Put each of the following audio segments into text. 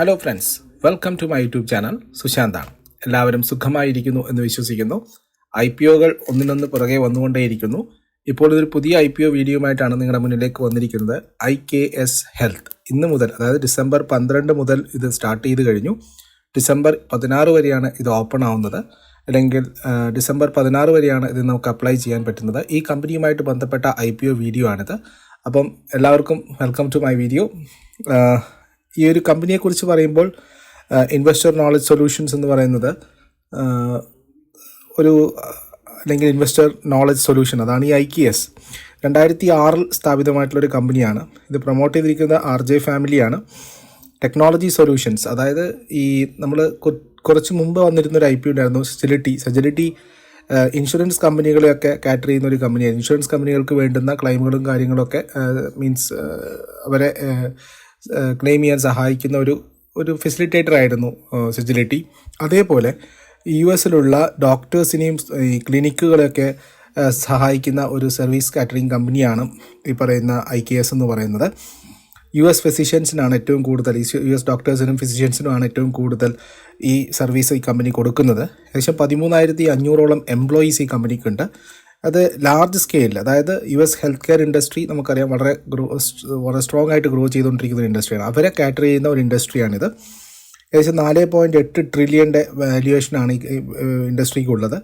Hello friends, welcome to my YouTube channel. സുശാന്താണ്. എല്ലാവരും സുഖമായിരിക്കുന്നു എന്ന് വിശ്വസിക്കുന്നു. IPOകൾ ഒന്നിനൊന്ന് പുറകെ വന്നുകൊണ്ടേയിരിക്കുന്നു. ഇപ്പോൾ ഇതൊരു പുതിയ IPO വീഡിയോയുമായിട്ടാണ് നിങ്ങളുടെ മുന്നിലേക്ക് വന്നിരിക്കുന്നത്. IKS ഹെൽത്ത് ഇന്ന് മുതൽ, അതായത് ഡിസംബർ 12 മുതൽ ഇത് സ്റ്റാർട്ട് ചെയ്ത് കഴിഞ്ഞു. ഡിസംബർ 16 വരെയാണ് ഇത് ഓപ്പൺ ആവുന്നത്, അല്ലെങ്കിൽ ഡിസംബർ 16 വരെയാണ് ഇത് നമുക്ക് അപ്ലൈ ചെയ്യാൻ പറ്റുന്നത്. ഈ കമ്പനിയുമായിട്ട് ബന്ധപ്പെട്ട IPO വീഡിയോ ആണിത്. അപ്പം എല്ലാവർക്കും വെൽക്കം ടു മൈ വീഡിയോ. ഈ ഒരു കമ്പനിയെക്കുറിച്ച് പറയുമ്പോൾ ഇൻവെസ്റ്റർ നോളജ് സൊല്യൂഷൻസ് എന്ന് പറയുന്നത് അല്ലെങ്കിൽ ഇൻവെസ്റ്റർ നോളജ് സൊല്യൂഷൻ, അതാണ് ഈ IKS. 2006 സ്ഥാപിതമായിട്ടുള്ളൊരു കമ്പനിയാണ്. ഇത് പ്രൊമോട്ട് ചെയ്തിരിക്കുന്നത് RJ ഫാമിലിയാണ്. ടെക്നോളജി സൊല്യൂഷൻസ്, അതായത് ഈ നമ്മൾ കുറച്ച് മുമ്പ് വന്നിരുന്നൊരു IPO ഉണ്ടായിരുന്നു, സജിലിറ്റി ഇൻഷുറൻസ് കമ്പനികളെയൊക്കെ കാറ്റർ ചെയ്യുന്ന ഒരു കമ്പനിയാണ്. ഇൻഷുറൻസ് കമ്പനികൾക്ക് വേണ്ടുന്ന ക്ലെയിമുകളും കാര്യങ്ങളൊക്കെ അവരെ ക്ലെയിം ചെയ്യാൻ സഹായിക്കുന്ന ഒരു ഫെസിലിറ്റേറ്റർ ആയിരുന്നു സജിലിറ്റി. അതേപോലെ US ഡോക്ടേഴ്സിനെയും ഈ ക്ലിനിക്കുകളെയൊക്കെ സഹായിക്കുന്ന ഒരു സർവീസ് കാറ്ററിംഗ് കമ്പനിയാണ് ഈ പറയുന്ന IKS എന്ന് പറയുന്നത്. US ഫിസിഷ്യൻസിനാണ് ഏറ്റവും കൂടുതൽ, US ഡോക്ടേഴ്സിനും ഫിസിഷ്യൻസിനുമാണ് ഏറ്റവും കൂടുതൽ ഈ സർവീസ് ഈ കമ്പനി കൊടുക്കുന്നത്. ഏകദേശം 13,500ഓളം എംപ്ലോയീസ് ഈ കമ്പനിക്കുണ്ട്. അത് ലാർജ് സ്കെയിലിൽ, അതായത് US ഹെൽത്ത് കെയർ ഇൻഡസ്ട്രി നമുക്കറിയാം വളരെ സ്ട്രോങ് ആയിട്ട് ഗ്രോ ചെയ്തുകൊണ്ടിരിക്കുന്ന ഒരു ഇൻഡസ്ട്രിയാണ്. അവരെ കാറ്റർ ചെയ്യുന്ന ഒരു ഇൻഡസ്ട്രിയാണിത്. ഏകദേശം 4.8 ട്രില്യൻ്റെ വാല്യുവേഷനാണ് ഈ ഇൻഡസ്ട്രിക്കുള്ളത്.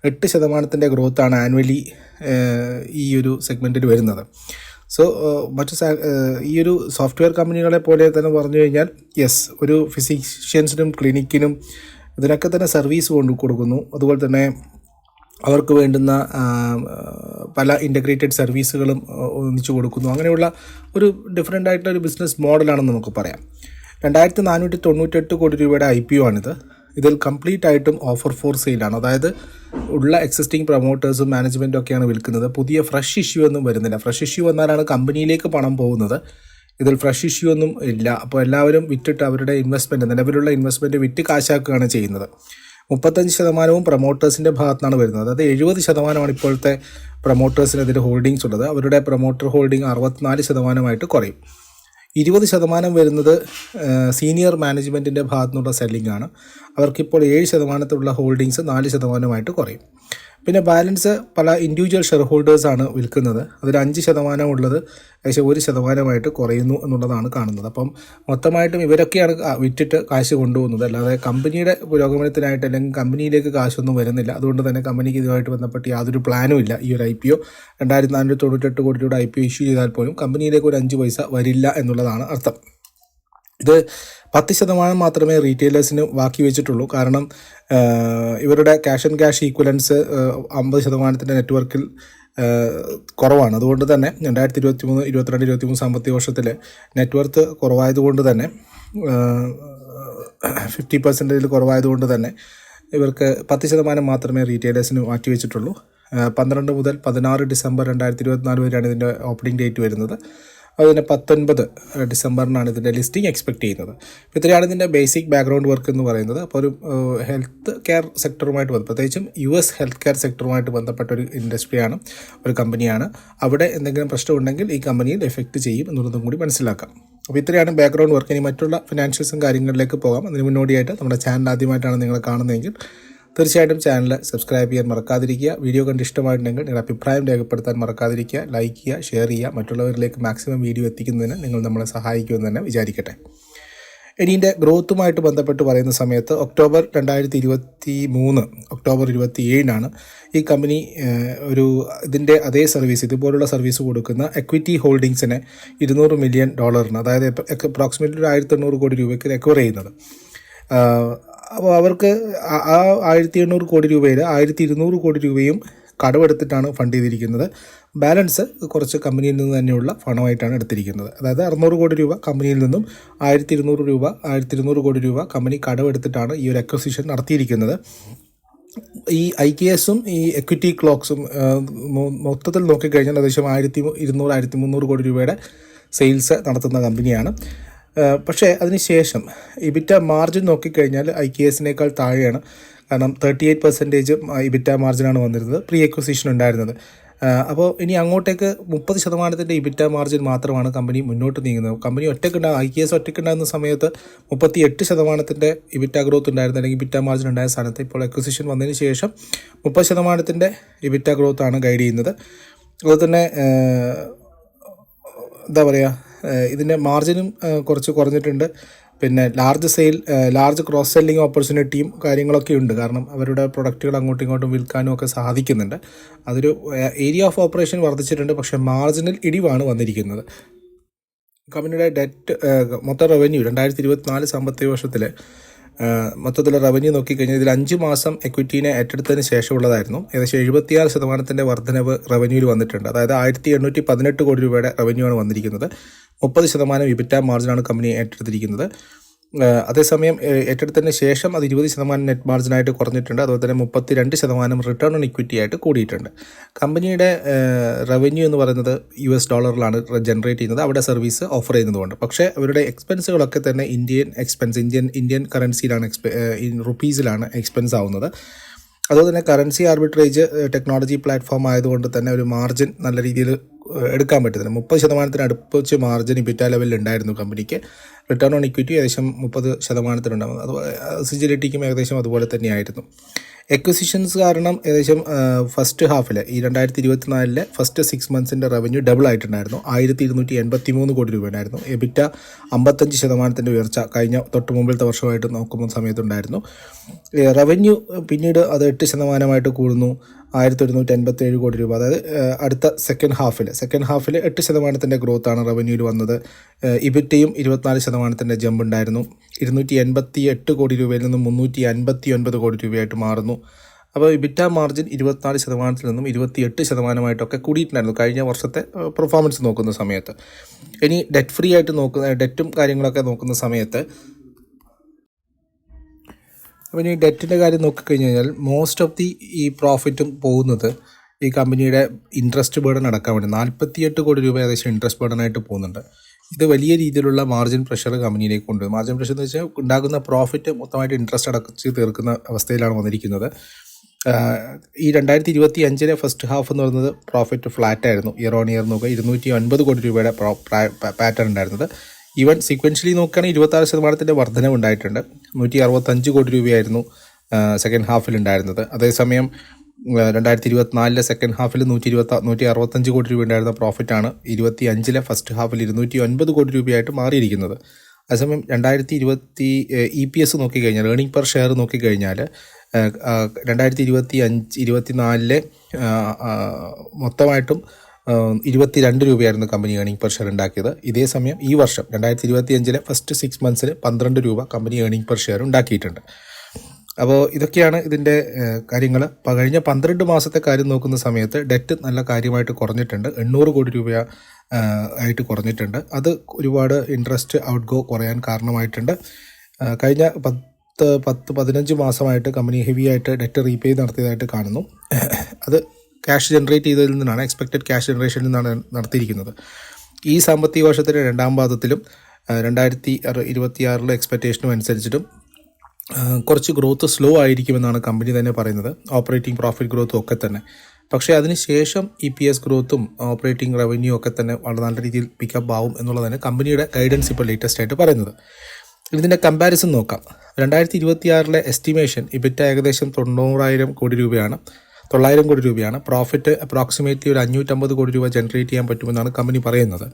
8% ഗ്രോത്താണ് ആനുവലി ഈ ഒരു സെഗ്മെൻറ്റിൽ വരുന്നത്. സോ ഈ ഒരു സോഫ്റ്റ്വെയർ കമ്പനികളെ പോലെ തന്നെ പറഞ്ഞു കഴിഞ്ഞാൽ ഒരു ഫിസിഷ്യൻസിനും ക്ലിനിക്കിനും ഇതിനൊക്കെ തന്നെ സർവീസ് കൊടുക്കുന്നു. അതുപോലെ തന്നെ അവർക്ക് വേണ്ടുന്ന പല ഇൻ്റഗ്രേറ്റഡ് സർവീസുകളും ഒന്നിച്ചു കൊടുക്കുന്നു. അങ്ങനെയുള്ള ഒരു ഡിഫറെൻ്റ് ആയിട്ടുള്ള ഒരു ബിസിനസ് മോഡലാണെന്ന് നമുക്ക് പറയാം. 2,498 കോടി രൂപയുടെ IPO ആണിത്. ഇതിൽ കംപ്ലീറ്റ് ആയിട്ടും ഓഫർ ഫോർ സെയിലാണ്, അതായത് ഉള്ള എക്സിസ്റ്റിംഗ് പ്രൊമോട്ടേഴ്സും മാനേജ്മെൻറ്റും ഒക്കെയാണ് വിൽക്കുന്നത്. പുതിയ ഫ്രഷ് ഇഷ്യൂ ഒന്നും വരുന്നില്ല. ഫ്രഷ് ഇഷ്യൂ വന്നാലാണ് കമ്പനിയിലേക്ക് പണം പോകുന്നത്. ഇതിൽ ഫ്രഷ് ഇഷ്യൂ ഒന്നും ഇല്ല. അപ്പോൾ എല്ലാവരും വിറ്റിട്ട് അവരുടെ നിലവിലുള്ള ഇൻവെസ്റ്റ്മെൻറ്റ് വിറ്റ് കാശാക്കുകയാണ് ചെയ്യുന്നത്. 35% പ്രൊമോട്ടേഴ്സിൻ്റെ ഭാഗത്താണ് വരുന്നത്. അതായത് 70% ഇപ്പോഴത്തെ പ്രൊമോട്ടേഴ്സിനെതിരെ ഹോൾഡിങ്സ് ഉള്ളത്. അവരുടെ പ്രൊമോട്ടർ ഹോൾഡിംഗ് 64% കുറയും. 20% വരുന്നത് സീനിയർ മാനേജ്മെൻറ്റിൻ്റെ ഭാഗത്തു നിന്നുള്ള സെല്ലിംഗ് ആണ്. അവർക്കിപ്പോൾ 7% ഹോൾഡിങ്സ് 4% കുറയും. പിന്നെ ബാലൻസ് പല ഇൻഡിവിജ്വൽ ഷെയർ ഹോൾഡേഴ്സാണ് വിൽക്കുന്നത്. അതിൽ 5% ഉള്ളത് ഏകദേശം 1% കുറയുന്നു എന്നുള്ളതാണ് കാണുന്നത്. അപ്പം മൊത്തമായിട്ടും ഇവരൊക്കെയാണ് വിറ്റിട്ട് കാശ് കൊണ്ടുപോകുന്നത്. അല്ലാതെ കമ്പനിയുടെ പുരോഗമനത്തിനായിട്ട് അല്ലെങ്കിൽ കമ്പനിയിലേക്ക് കാശൊന്നും വരുന്നില്ല. അതുകൊണ്ട് തന്നെ കമ്പനിക്ക് ഇതുമായിട്ട് ബന്ധപ്പെട്ട് യാതൊരു പ്ലാനും ഇല്ല. ഈ ഒരു IPO 2,498 കോടി രൂപയുടെ IPO ഇഷ്യൂ ചെയ്താൽ പോലും കമ്പനിയിലേക്ക് ഒരു 5 പൈസ വരില്ല എന്നുള്ളതാണ് അർത്ഥം. ഇത് 10% മാത്രമേ റീറ്റെയിലേഴ്സിന് ബാക്കി വെച്ചിട്ടുള്ളൂ. കാരണം ഇവരുടെ ക്യാഷ് ആൻഡ് ക്യാഷ് ഈക്വലൻസ് 50% നെറ്റ്വർക്കിൽ കുറവാണ്. അതുകൊണ്ട് തന്നെ 2022-23 സാമ്പത്തിക വർഷത്തിൽ നെറ്റ്വർത്ത് കുറവായതുകൊണ്ട് തന്നെ 50% കുറവായതുകൊണ്ട് തന്നെ ഇവർക്ക് 10% മാത്രമേ റീറ്റെയിലേഴ്സിന് മാറ്റിവെച്ചിട്ടുള്ളൂ. 12 മുതൽ 16 ഡിസംബർ 2024 വരെയാണ് ഇതിൻ്റെ ഓപ്പണിംഗ് ഡേറ്റ് വരുന്നത്. അതുതന്നെ 19 ഡിസംബറിനാണ് ഇതിൻ്റെ ലിസ്റ്റിംഗ് എക്സ്പെക്ട് ചെയ്യുന്നത്. അപ്പോൾ ഇത്രയാണ് ഇതിൻ്റെ ബേസിക് ബാക്ക്ഗ്രൗണ്ട് വർക്ക് എന്ന് പറയുന്നത്. അപ്പോൾ ഒരു ഹെൽത്ത് കെയർ സെക്ടറുമായിട്ട് പ്രത്യേകിച്ചും US ഹെൽത്ത് കെയർ സെക്ടറുമായിട്ട് ബന്ധപ്പെട്ട ഒരു ഇൻഡസ്ട്രിയാണ്, ഒരു കമ്പനിയാണ്. അവിടെ എന്തെങ്കിലും പ്രശ്നമുണ്ടെങ്കിൽ ഈ കമ്പനിയിൽ എഫക്റ്റ് ചെയ്യും എന്നുള്ളതും കൂടി മനസ്സിലാക്കാം. അപ്പോൾ ഇത്രയാണ് ബാക്ക്ഗ്രൗണ്ട് വർക്ക്. ഇനി മറ്റുള്ള ഫിനാൻഷ്യൽസും കാര്യങ്ങളിലേക്ക് പോകാം. അതിന് മുന്നോടിയായിട്ട് നമ്മുടെ ചാനൽ ആദ്യമായിട്ടാണ് നിങ്ങൾ കാണുന്നതെങ്കിൽ തീർച്ചയായിട്ടും ചാനൽ സബ്സ്ക്രൈബ് ചെയ്യാൻ മറക്കാതിരിക്കുക. വീഡിയോ കണ്ട് ഇഷ്ടമായിട്ടുണ്ടെങ്കിൽ നിങ്ങളുടെ അഭിപ്രായം രേഖപ്പെടുത്താൻ മറക്കാതിരിക്കുക. ലൈക്ക് ചെയ്യുക, ഷെയർ ചെയ്യുക. മറ്റുള്ളവരിലേക്ക് മാക്സിമം വീഡിയോ എത്തിക്കുന്നതിന് നിങ്ങൾ നമ്മളെ സഹായിക്കുമെന്ന് തന്നെ വിചാരിക്കട്ടെ. ഇതിൻ്റെ ഗ്രോത്തുമായിട്ട് ബന്ധപ്പെട്ട് പറയുന്ന സമയത്ത് ഒക്ടോബർ 2023 ഒക്ടോബർ 27 ഈ കമ്പനി ഇതിൻ്റെ അതേ സർവീസ്, ഇതുപോലുള്ള സർവീസ് കൊടുക്കുന്ന എക്വിറ്റി ഹോൾഡിങ്സിനെ $200 മില്യൺ, അതായത് അപ്രോക്സിമേറ്റ്ലി 1,800 കോടി രൂപയ്ക്ക് എക്വയർ ചെയ്യുന്നത്. അപ്പോൾ അവർക്ക് ആ 1,800 കോടി രൂപയിൽ 1,200 കോടി രൂപയും കടമെടുത്തിട്ടാണ് ഫണ്ട് ചെയ്തിരിക്കുന്നത്. ബാലൻസ് കുറച്ച് കമ്പനിയിൽ നിന്ന് തന്നെയുള്ള പണമായിട്ടാണ് എടുത്തിരിക്കുന്നത്. അതായത് 600 കോടി രൂപ കമ്പനിയിൽ നിന്നും 1,200 കോടി രൂപ കമ്പനി കടമെടുത്തിട്ടാണ് ഈ ഒരു അക്വസിഷൻ നടത്തിയിരിക്കുന്നത്. ഈ IKSഉം ഈ എക്വിറ്റി ക്ലോക്സും മൊത്തത്തിൽ നോക്കിക്കഴിഞ്ഞാൽ ഏകദേശം 1,200-1,300 കോടി രൂപയുടെ സെയിൽസ് നടത്തുന്ന കമ്പനിയാണ്. പക്ഷേ അതിനുശേഷം EBITDA മാർജിൻ നോക്കിക്കഴിഞ്ഞാൽ IKSനേക്കാൾ താഴെയാണ്. കാരണം 38% EBITDA മാർജിനാണ് വന്നിരുന്നത് പ്രീ അക്വിസിഷൻ ഉണ്ടായിരുന്നത്. അപ്പോൾ ഇനി അങ്ങോട്ടേക്ക് 30% ഇബിറ്റ മാർജിൻ മാത്രമാണ് കമ്പനി മുന്നോട്ട് നീങ്ങുന്നത്. കമ്പനി IKS ഒറ്റയ്ക്കുണ്ടാകുന്ന സമയത്ത് 38% ഇബിറ്റ ഗ്രോത്ത് ഉണ്ടായിരുന്നു, അല്ലെങ്കിൽ ഇബിറ്റ മാർജിൻ ഉണ്ടായ സ്ഥാനത്ത് ഇപ്പോൾ അക്വിസിഷൻ വന്നതിന് ശേഷം 30% ഇബിറ്റ ഗ്രോത്താണ് ഗൈഡ് ചെയ്യുന്നത്. അതുപോലെ തന്നെ എന്താ പറയുക, ഇതിൻ്റെ മാർജിനും കുറച്ച് കുറഞ്ഞിട്ടുണ്ട്. പിന്നെ ലാർജ് ക്രോസ് സെല്ലിംഗ് ഓപ്പർച്യൂണിറ്റിയും കാര്യങ്ങളൊക്കെ ഉണ്ട്. കാരണം അവരുടെ പ്രൊഡക്റ്റുകൾ അങ്ങോട്ടും ഇങ്ങോട്ടും വിൽക്കാനും ഒക്കെ സാധിക്കുന്നുണ്ട്. അതൊരു ഏരിയ ഓഫ് ഓപ്പറേഷൻ വർദ്ധിച്ചിട്ടുണ്ട്, പക്ഷേ മാർജിനൽ ഇടിവാണ് വന്നിരിക്കുന്നത്. കമ്പനിയുടെ മൊത്തം റവന്യൂ 2024 സാമ്പത്തിക വർഷത്തിൽ മൊത്തത്തിലുള്ള റവന്യൂ നോക്കിക്കഴിഞ്ഞാൽ ഇതിൽ 5 മാസം എക്വിറ്റീനെ ഏറ്റെടുത്തതിന് ശേഷമുള്ളതായിരുന്നു. ഏകദേശം 76% വർധനവ് റവന്യൂവിൽ വന്നിട്ടുണ്ട്. അതായത് 1818 കോടി രൂപയുടെ റവന്യൂ ആണ് വന്നിരിക്കുന്നത്. 30% ഇബിറ്റ മാർജിനാണ് കമ്പനി ഏറ്റെടുത്തിരിക്കുന്നത്. അതേസമയം ഏറ്റെടുത്തതിന് ശേഷം അത് 20% നെറ്റ് മാർജിനായിട്ട് കുറഞ്ഞിട്ടുണ്ട്. അതുപോലെ തന്നെ 32% റിട്ടേൺ ഓൺ ഇക്വിറ്റി ആയിട്ട് കൂടിയിട്ടുണ്ട്. കമ്പനിയുടെ റവന്യൂ എന്ന് പറയുന്നത് US ഡോളറിലാണ് ജനറേറ്റ് ചെയ്യുന്നത്, അവിടെ സർവീസ് ഓഫർ ചെയ്യുന്നതുകൊണ്ട്. പക്ഷേ അവരുടെ എക്സ്പെൻസുകളൊക്കെ തന്നെ ഇന്ത്യൻ കറൻസിയിലാണ്, റുപ്പീസിലാണ് എക്സ്പെൻസ് ആവുന്നത്. അതുപോലെ തന്നെ കറൻസി ആർബിട്രേജ് ടെക്നോളജി പ്ലാറ്റ്ഫോം ആയതുകൊണ്ട് തന്നെ ഒരു മാർജിൻ നല്ല രീതിയിൽ എടുക്കാൻ പറ്റുന്നില്ല. 30% അടുപ്പിച്ച് മാർജിൻ ഇബിറ്റ ലെവലിൽ ഉണ്ടായിരുന്നു കമ്പനിക്ക്. റിട്ടേൺ ഓൺ ഇക്വിറ്റി ഏകദേശം 30% ഉണ്ടാകും. അതുപോലെ സിജിലിറ്റിക്കും ഏകദേശം അതുപോലെ തന്നെയായിരുന്നു. എക്വിസിഷൻസ് കാരണം ഏകദേശം ഫസ്റ്റ് ഹാഫിൽ ഈ 2024 ഫസ്റ്റ് 6 മന്ത്സിൻ്റെ റവന്യൂ ഡബിൾ ആയിട്ടുണ്ടായിരുന്നു. 1283 കോടി രൂപ ഉണ്ടായിരുന്നു. എബിറ്റ 55% ഉയർച്ച കഴിഞ്ഞ തൊട്ട് മുമ്പിലത്തെ വർഷമായിട്ട് നോക്കുമ്പോൾ സമയത്തുണ്ടായിരുന്നു. റവന്യൂ പിന്നീട് അത് 8% കൂടുന്നു, 1187 കോടി രൂപ. അതായത് അടുത്ത സെക്കൻഡ് ഹാഫിൽ 8% ഗ്രോത്താണ് റവന്യൂവിൽ വന്നത്. ഇബിറ്റയും 24% ജമ്പ് ഉണ്ടായിരുന്നു. 288 കോടി രൂപയിൽ നിന്നും 359 കോടി രൂപയായിട്ട് മാറുന്നു. അപ്പോൾ ഇബിറ്റ മാർജിൻ 24% നിന്നും 28% കൂടിയിട്ടുണ്ടായിരുന്നു കഴിഞ്ഞ വർഷത്തെ പെർഫോമൻസ് നോക്കുന്ന സമയത്ത്. ഇനി ഡെറ്റ് ഫ്രീ ആയിട്ട് ഡെറ്റും കാര്യങ്ങളൊക്കെ നോക്കുന്ന സമയത്ത്, അപ്പോൾ ഇനി ഡെറ്റിൻ്റെ കാര്യം നോക്കിക്കഴിഞ്ഞാൽ മോസ്റ്റ് ഓഫ് ഈ പ്രോഫിറ്റും പോകുന്നത് ഈ കമ്പനിയുടെ ഇൻട്രസ്റ്റ് ബേർഡൻ അടക്കാൻ വേണ്ടി 48 കോടി രൂപ ഏകദേശം ഇൻട്രസ്റ്റ് ബേർഡനായിട്ട് പോകുന്നുണ്ട്. ഇത് വലിയ രീതിയിലുള്ള മാർജിൻ പ്രഷർ കമ്പനിയിലേക്ക് കൊണ്ടുവരും. മാർജിൻ പ്രഷർ എന്ന് വെച്ചാൽ ഉണ്ടാകുന്ന പ്രോഫിറ്റ് മൊത്തമായിട്ട് ഇൻട്രസ്റ്റ് അടച്ച് തീർക്കുന്ന അവസ്ഥയിലാണ് വന്നിരിക്കുന്നത്. ഈ 2025 ഫസ്റ്റ് ഹാഫ് എന്ന് പറയുന്നത് പ്രോഫിറ്റ് ഫ്ലാറ്റ് ആയിരുന്നു. ഇയർ ഓൺ ഇയർ നോക്കുക 209 കോടി രൂപയുടെ പാറ്റേൺ ഉണ്ടായിരുന്നത്. ഈവൻ സീക്വൻഷ്യലി നോക്കുകയാണെങ്കിൽ 26% വർധനവ് ഉണ്ടായിട്ടുണ്ട്. 165 കോടി രൂപയായിരുന്നു സെക്കൻഡ് ഹാഫിൽ ഉണ്ടായിരുന്നത്. അതേസമയം 2024 സെക്കൻഡ് ഹാഫിൽ 165 കോടി രൂപ ഉണ്ടായിരുന്ന പ്രോഫിറ്റാണ് 2025 ഫസ്റ്റ് ഹാഫിൽ 209 കോടി രൂപയായിട്ട് മാറിയിരിക്കുന്നത്. അതേസമയം 2020 EPS നോക്കിക്കഴിഞ്ഞാൽ, ഏർണിംഗ് പെർ ഷെയർ നോക്കിക്കഴിഞ്ഞാൽ 2024 മൊത്തമായിട്ടും 22 രൂപയായിരുന്നു കമ്പനി ഏർണിംഗ് പെർ ഷെയർ ഉണ്ടാക്കിയത്. ഇതേ സമയം ഈ വർഷം 2025 ഫസ്റ്റ് 6 മന്ത്സിൽ 12 രൂപ കമ്പനി ഏർണിംഗ് പെർ ഷെയർ ഉണ്ടാക്കിയിട്ടുണ്ട്. അപ്പോൾ ഇതൊക്കെയാണ് ഇതിൻ്റെ കാര്യങ്ങൾ. കഴിഞ്ഞ 12 മാസത്തെ കാര്യം നോക്കുന്ന സമയത്ത് ഡെറ്റ് നല്ല കാര്യമായിട്ട് കുറഞ്ഞിട്ടുണ്ട്. 800 കോടി രൂപ ആയിട്ട് കുറഞ്ഞിട്ടുണ്ട്. അത് ഒരുപാട് ഇൻട്രസ്റ്റ് ഔട്ട് ഗോ കുറയാൻ കാരണമായിട്ടുണ്ട്. കഴിഞ്ഞ 10-15 മാസമായിട്ട് കമ്പനി ഹെവി ആയിട്ട് ഡെറ്റ് റീപേ നടത്തിയതായിട്ട് കാണുന്നു. അത് ക്യാഷ് ജനറേറ്റ് ചെയ്തതിൽ നിന്നാണ്, എക്സ്പെക്റ്റഡ് ക്യാഷ് ജനറേഷനിൽ നിന്നാണ് നടത്തിയിരിക്കുന്നത്. ഈ സാമ്പത്തിക വർഷത്തിൻ്റെ രണ്ടാം പാദത്തിലും 2026 എക്സ്പെക്റ്റേഷനും അനുസരിച്ചിട്ടും കുറച്ച് ഗ്രോത്ത് സ്ലോ ആയിരിക്കുമെന്നാണ് കമ്പനി തന്നെ പറയുന്നത്. ഓപ്പറേറ്റിംഗ് പ്രോഫിറ്റ് ഗ്രോത്തും ഒക്കെ തന്നെ. പക്ഷേ അതിനുശേഷം EPS ഗ്രോത്തും ഓപ്പറേറ്റിംഗ് റവന്യൂ ഒക്കെ തന്നെ വളരെ നല്ല രീതിയിൽ പിക്കപ്പ് ആവും എന്നുള്ളതാണ് കമ്പനിയുടെ ഗൈഡൻസ് ഇപ്പോൾ ലേറ്റസ്റ്റ് ആയിട്ട് പറയുന്നത്. ഇതിൻ്റെ കമ്പാരിസൺ നോക്കാം. 2026 എസ്റ്റിമേഷൻ ഇബിറ്റ ഏകദേശം 900 കോടി രൂപയാണ്. പ്രോഫിറ്റ് അപ്രോക്സിമേറ്റ്ലി ഒരു 550 കോടി രൂപ ജനറേറ്റ് ചെയ്യാൻ പറ്റുമെന്നാണ് കമ്പനി പറയുന്നത്.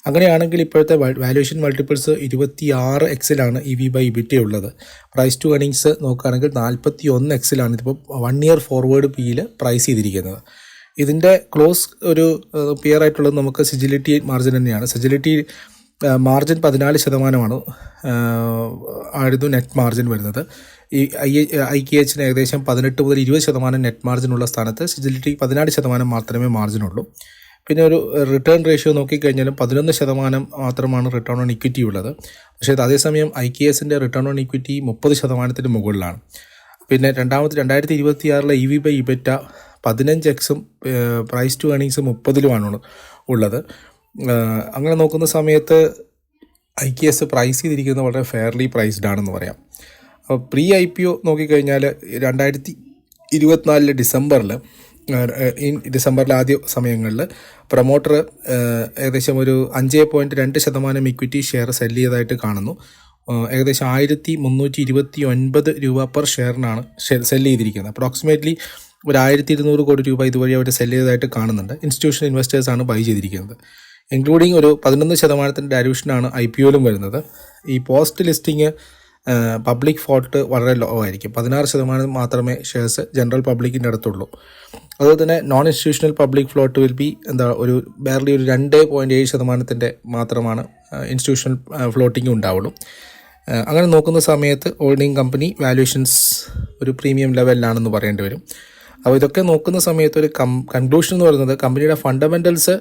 അങ്ങനെയാണെങ്കിൽ ഇപ്പോഴത്തെ വാല്യുവേഷൻ മൾട്ടിപ്പിൾസ് 26x EV/EBITDA ഉള്ളത്. പ്രൈസ് ടു ഏർണിങ്സ് നോക്കുകയാണെങ്കിൽ 41x ഇതിപ്പോൾ 1 ഇയർ ഫോർവേഡ് PE പ്രൈസ് ചെയ്തിരിക്കുന്നത്. ഇതിൻ്റെ ക്ലോസ് ഒരു പിയർ ആയിട്ടുള്ളത് നമുക്ക് സിജിലിറ്റി മാർജിൻ തന്നെയാണ്. സിജിലിറ്റി മാർജിൻ 14% ആയിരുന്നു നെറ്റ് മാർജിൻ വരുന്നത്. ഈ IKH ഏകദേശം 18 മുതൽ 20% നെറ്റ് മാർജിനുള്ള സ്ഥാനത്ത് സിജിലിറ്റി 14% മാത്രമേ മാർജിനുള്ളൂ. പിന്നെ ഒരു റിട്ടേൺ റേഷ്യോ നോക്കിക്കഴിഞ്ഞാലും 11% മാത്രമാണ് റിട്ടേൺ ഓൺ ഇക്വിറ്റി ഉള്ളത്. പക്ഷേ അതേസമയം IKSൻ്റെ റിട്ടേൺ ഓൺ ഇക്വിറ്റി 30% മുകളിലാണ്. പിന്നെ 2026 EV/EBITDA 15x price to earnings 30 ഉള്ളത്. അങ്ങനെ നോക്കുന്ന സമയത്ത് IKS പ്രൈസ് ചെയ്തിരിക്കുന്നത് വളരെ ഫെയർലി പ്രൈസ്ഡ് ആണെന്ന് പറയാം. അപ്പോൾ പ്രീ IPO നോക്കിക്കഴിഞ്ഞാൽ 2024 ഡിസംബറിൽ ഡിസംബറിലെ ആദ്യ സമയങ്ങളിൽ പ്രൊമോട്ടർ ഏകദേശം ഒരു 5.2% ഇക്വിറ്റി ഷെയർ സെല്ല് ചെയ്തതായിട്ട് കാണുന്നു. ഏകദേശം 1329 രൂപ പെർ ഷെയറിനാണ് സെല്ല് ചെയ്തിരിക്കുന്നത്. അപ്രോക്സിമേറ്റ്ലി ഒരു 1200 കോടി രൂപ ഇതുവഴി അവർ സെല്ല് ചെയ്തതായിട്ട് കാണുന്നുണ്ട്. ഇൻസ്റ്റിറ്റ്യൂഷണൽ ഇൻവെസ്റ്റേഴ്സാണ് ബൈ ചെയ്തിരിക്കുന്നത്. ഇൻക്ലൂഡിങ് ഒരു 11% ഡയലൂഷനാണ് IPOയിലും വരുന്നത്. ഈ പോസ്റ്റ് ലിസ്റ്റിംഗ് പബ്ലിക് ഫ്ലോട്ട് വളരെ ലോ ആയിരിക്കും. 16% മാത്രമേ ഷെയർസ് ജനറൽ പബ്ലിക്കിൻ്റെ അടുത്തുള്ളൂ. അതുപോലെ തന്നെ non institutional public float will be ഒരു ബാർലി ഒരു 2.7% മാത്രമാണ് ഇൻസ്റ്റിറ്റ്യൂഷണൽ ഫ്ലോട്ടിംഗ് ഉണ്ടാവുള്ളൂ. അങ്ങനെ നോക്കുന്ന സമയത്ത് ഹോൾഡിംഗ് കമ്പനി വാല്യൂഷൻസ് ഒരു പ്രീമിയം ലെവലിലാണെന്ന് പറയേണ്ടി വരും. അപ്പോൾ ഇതൊക്കെ നോക്കുന്ന സമയത്ത് ഒരു കൺക്ലൂഷൻ എന്ന് പറയുന്നത് കമ്പനിയുടെ ഫണ്ടമെൻ്റൽസ്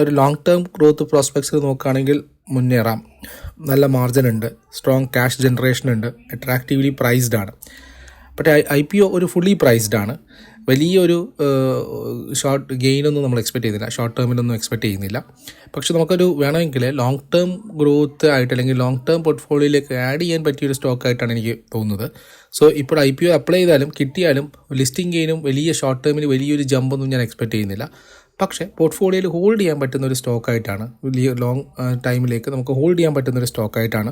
ഒരു ലോങ് ടേം ഗ്രോത്ത് പ്രോസ്പെക്ട്സിൽ നോക്കുകയാണെങ്കിൽ മുന്നേറാം. നല്ല മാർജിൻ ഉണ്ട്, സ്ട്രോങ് ക്യാഷ് ജനറേഷൻ ഉണ്ട്, അട്രാക്റ്റീവ്ലി പ്രൈസ്ഡ് ആണ്. പക്ഷേ IPO ഒരു ഫുള്ളി പ്രൈസ്ഡ് ആണ്. വലിയൊരു ഷോർട്ട് ഗെയിനൊന്നും നമ്മൾ എക്സ്പെക്റ്റ് ചെയ്യുന്നില്ല, ഷോർട്ട് ടേമിലൊന്നും എക്സ്പെക്റ്റ് ചെയ്യുന്നില്ല. പക്ഷെ നമുക്കൊരു വേണമെങ്കിൽ ലോങ് ടേം ഗ്രോത്ത് ആയിട്ട് അല്ലെങ്കിൽ ലോങ് ടേം പോർട്ട്ഫോളിയോയിലേക്ക് ആഡ് ചെയ്യാൻ പറ്റിയൊരു സ്റ്റോക്കായിട്ടാണ് എനിക്ക് തോന്നുന്നത്. സോ ഇപ്പോൾ IPO അപ്ലൈ ചെയ്താലും കിട്ടിയാലും ലിസ്റ്റിംഗ് ഗെയിനും വലിയ ഷോർട്ട് ടേമിൽ വലിയൊരു ജമ്പൊന്നും ഞാൻ എക്സ്പെക്റ്റ് ചെയ്യുന്നില്ല. പക്ഷേ പോർട്ട്ഫോളിയോയിൽ ഹോൾഡ് ചെയ്യാൻ പറ്റുന്ന ഒരു സ്റ്റോക്കായിട്ടാണ്, വലിയ ലോങ് ടൈമിലേക്ക് നമുക്ക് ഹോൾഡ് ചെയ്യാൻ പറ്റുന്ന ഒരു സ്റ്റോക്കായിട്ടാണ്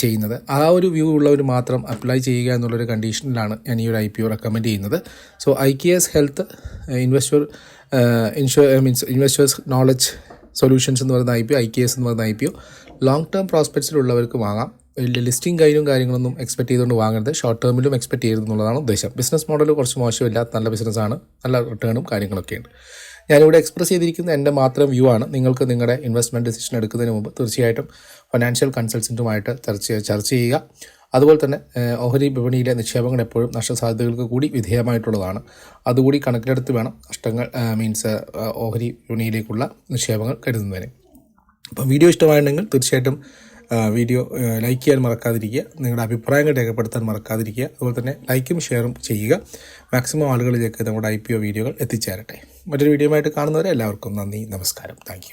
ചെയ്യുന്നത്. ആ ഒരു വ്യൂ ഉള്ളവർ മാത്രം അപ്ലൈ ചെയ്യുക എന്നുള്ളൊരു കണ്ടീഷനിലാണ് ഞാൻ ഈ ഒരു IPO റെക്കമെൻഡ് ചെയ്യുന്നത്. So IKS health investors knowledge solutions എന്ന് പറയുന്ന IKS എന്ന് പറയുന്ന IPO ലോങ് ടേം പ്രോസ്പെക്ട്സിലുള്ളവർക്ക് വാങ്ങാം. വലിയ ലിസ്റ്റിംഗ് കയ്യിലും കാര്യങ്ങളൊന്നും എക്സ്പെക്ട് ചെയ്തുകൊണ്ട് വാങ്ങരുത്, ഷോർട്ട് ടേമിലും എക്സ്പെക്ട് ചെയ്യരുത് എന്നുള്ളതാണ് ഉദ്ദേശം. ബിസിനസ് മോഡൽ കുറച്ച് മോശമില്ല, നല്ല ബിസിനസ്സാണ്, നല്ല റിട്ടേണും കാര്യങ്ങളൊക്കെയുണ്ട്. ഞാനിവിടെ എക്സ്പ്രസ് ചെയ്തിരിക്കുന്ന എൻ്റെ മാത്രം വ്യൂ ആണ്. നിങ്ങൾക്ക് നിങ്ങളുടെ ഇൻവെസ്റ്റ്മെൻറ്റ് ഡിസിഷൻ എടുക്കുന്നതിന് മുമ്പ് തീർച്ചയായിട്ടും ഫൈനാൻഷ്യൽ കൺസൾട്ടൻറ്റുമായിട്ട് ചർച്ച ചെയ്യുക. അതുപോലെ തന്നെ ഓഹരി വിപണിയിലെ നിക്ഷേപങ്ങൾ എപ്പോഴും നഷ്ടസാധ്യതകൾക്ക് കൂടി വിധേയമായിട്ടുള്ളതാണ്. അതുകൂടി കണക്കിലെടുത്ത് വേണം ഓഹരി വിപണിയിലേക്കുള്ള നിക്ഷേപങ്ങൾ കരുതുന്നതിന്. അപ്പം വീഡിയോ ഇഷ്ടമായിട്ടുണ്ടെങ്കിൽ തീർച്ചയായിട്ടും വീഡിയോ ലൈക്ക് ചെയ്യാൻ മറക്കാതിരിക്കുക, നിങ്ങളുടെ അഭിപ്രായങ്ങൾ രേഖപ്പെടുത്താൻ മറക്കാതിരിക്കുക. അതുപോലെ തന്നെ ലൈക്കും ഷെയറും ചെയ്യുക. മാക്സിമം ആളുകളിലേക്ക് നമ്മുടെ IPO വീഡിയോകൾ എത്തിച്ചേരട്ടെ. മറ്റൊരു വീഡിയോ ആയിട്ട് കാണുന്നവരെ എല്ലാവർക്കും നന്ദി, നമസ്കാരം. താങ്ക്